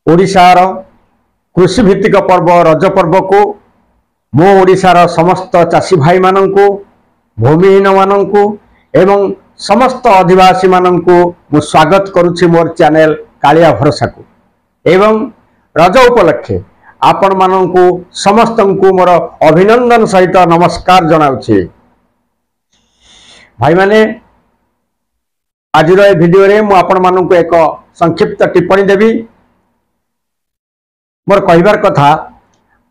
ओडिशार कृषि भित्तिक पर्व रज पर्व को मो ओडिशार समस्त चाषी भाई माननकु भूमिहीन माननकु एवं समस्त आदिवासी माननकु मु स्वागत करुछि मोर चैनल कालिया भरोसा को एवं रज उपलक्षे आपण माननकु समस्तंकु मोर अभिनंदन सहित नमस्कार जनाउछि। भाई माने आज भिडियो रे मु आपण माननकु एक संक्षिप्त टिप्पणी देवी। मोर कहबार कथा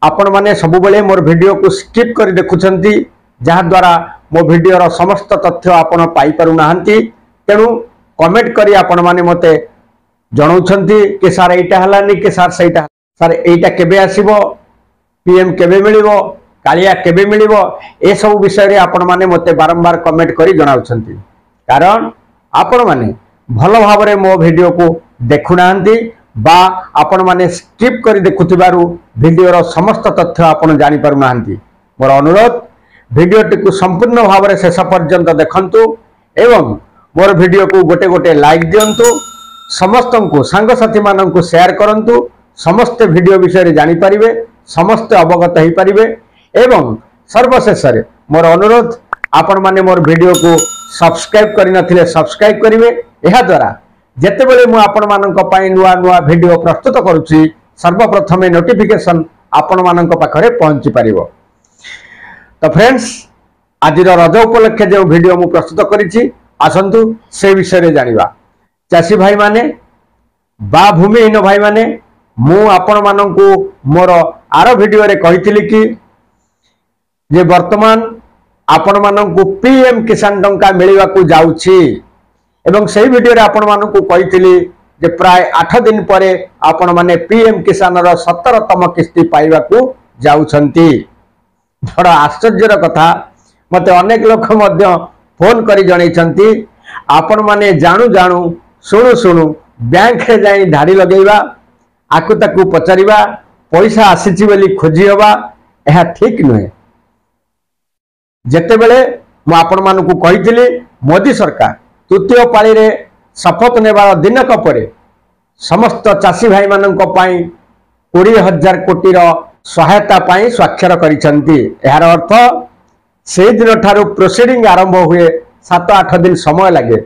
आपण माने सब बेले मोर वीडियो को स्किप कर देखुछंती जहा द्वारा मो वीडियो रो समस्त तथ्य आपण पाई पारु नाहंती। तेणु कमेंट करी आपण माने मते जणाउछंती कि सार एटा हलानी कि सार सेटा सार एटा केबे आसीबो पीएम केबे मिलिबो कालिया केबे मिलिबो ए सब विषय रे आपण माने मते बारंबार कमेंट करी जणाउछंती। कारण आपण माने भलो भाबरे मो वीडियो को देखु नाहंती बा आपण माने स्किप करी देखुथिबारु वीडियो रो समस्त तथ्य आपण जानि पारु नाहंती। मोर अनुरोध वीडियो टिकु संपूर्ण भाव में शेष पर्यंत देखंतु एवं मोर वीडियो को गोटे गोटे लाइक दियंतु समस्त को सांग साथी मानन को शेयर करंतु समस्त वीडियो विषय जानि परिबे समस्त अवगत हो परिबे एवं सर्वशेष रे मोर अनुरोध आपण माने मोर वीडियो को सब्सक्राइब करि नथिले सब्सक्राइब करिवे। एहा द्वारा जेते बेले मु आपण मानन को पई नुवा नुवा वीडियो प्रस्तुत करूची सर्वप्रथम नोटिफिकेशन आपण मानन को पाखरे पहुंची परिबो। तो फ्रेंड्स आज रज उपलक्षे जो वीडियो मु प्रस्तुत करिछि आसंतु से विषय रे जानिबा। चाषी भाई माने बा भूमिहीन भाई माने मु आपण मानन को मोर आरो वीडियो रे कहिथिली कि जे वर्तमान आपण मानन को पीएम किसान टंका मिलिबा को जाउछि एवं सही वीडियो रे आपण मानन को कहिथिली जे प्राय 8 दिन परे आपण माने पीएम किसान रो 17तम किस्ती पाइबा को जाउछंती। बड़ा आश्चर्यर कथा मते अनेक लोक मध्य फोन करी जणैछंती आपण माने जानू जानू सुनु सुनु बैंक रे जाई धाड़ी लगेइबा आकु ताकु पचारिबा पैसा आसीछि बोली खोजी हबा एहा ठीक नहे। जेते बेले मु आपण मानकु कहिथिली मोदी सरकार तृतीय पाली रे शपथ नेबार दिनक परे समस्त चाषी भाई मानक 20,000 कोटी सहायता पाई स्वाक्षर करिसंती। यार अर्थ से दिन ठारू प्रोसीडिंग आरंभ हुए 7-8 दिन समय लगे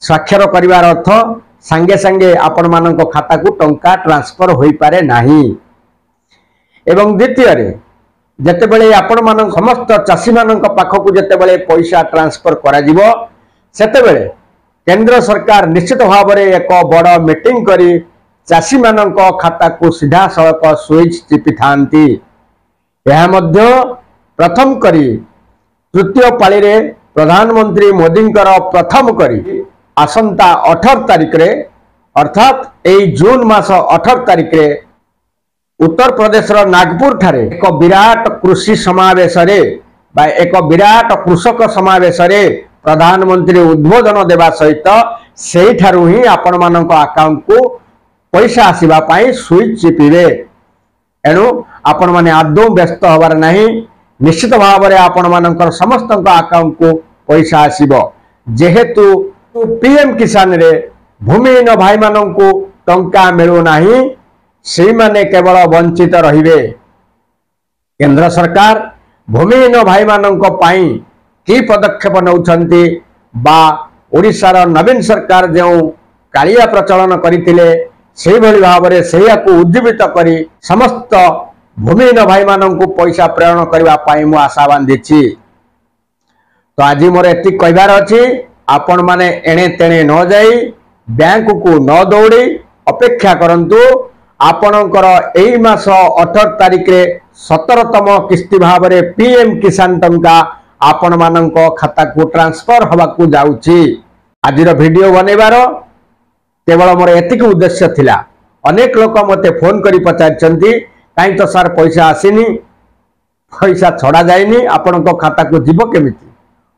स्वाक्षर करिवार अर्थ संगे संगे आपण मानक खाता को टंका ट्रांसफर होई पारे नाही। एवं द्वितीय रे जते बेले आपण मानक समस्त चाषी मानक पाखकु जते बेले पैसा ट्रांसफर करा जिवो सेते बेले केंद्र सरकार निश्चित भाव में एक बड़ मीटिंग करी चाषी मानक खाता को सीधा सड़क स्विच टिपि थांती। यह मध्य प्रथम करी तृतीय पाली रे प्रधानमंत्री मोदी प्रथम करी आसंता 18 तारिख रे अर्थात एई जून मास 18 तारिख रे उत्तर प्रदेश रो नागपुर ठारे एक विराट कृषि समावेश रे बा एक विराट कृषक समावेश रे प्रधानमंत्री उद्बोधन देवा सहित से ठारू ही आपण मानक अकाउंट को पैसा आसीबा पाई स्विच चिपिबे। एणु आपण माने आदौ व्यस्त होबार नहीं निश्चित भाव में आपण मानकर समस्त अकाउंट को पैसा आसीबो। जेहेतु पीएम किसान रे भूमिहीन भाई माननकु टंका मिलु नाही से माने केवल वंचित रहिबे। केंद्र सरकार भूमिहीन भाई माननक पाई की पदक्षेप नौछंती बा ओडिशार नवीन सरकार जो कालिया प्रचलन करथिले सेही भली भाव में सेया को उद्दीपित करी समस्त भूमिहीन भाई माननकु पैसा प्रेरण करबा पाई मु आशा बांधिछि। तो आज मोर एति कहबार अछि आपण माने एणे तेणे न जाई बैंक को न दौड़ी अपेक्षा करंतु आपणकर एई मास 18 तारिख रे 17तम किस्ती भाव में पीएम किसान टंका आपण मानक खाता को ट्रांसफर हवा को जाउची। आज वीडियो बनैबार केवल मोर एतिक उद्देश्य थिला। अनेक लोक मते फोन करी पचारचंती काई तो सार पैसा आसीनी पैसा छड़ा जाइनी आपण खाता को जीव केमिति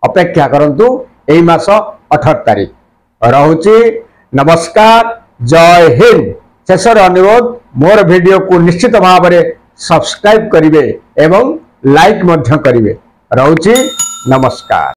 अपेक्षा करंतु एई मास 18 तारिख रहुची। नमस्कार जय हिंद। शेषर अनुरोध मोर वीडियो को निश्चित भाव में सब्सक्राइब करिवे एवं लाइक मध्य करिवे। रहुची नमस्कार।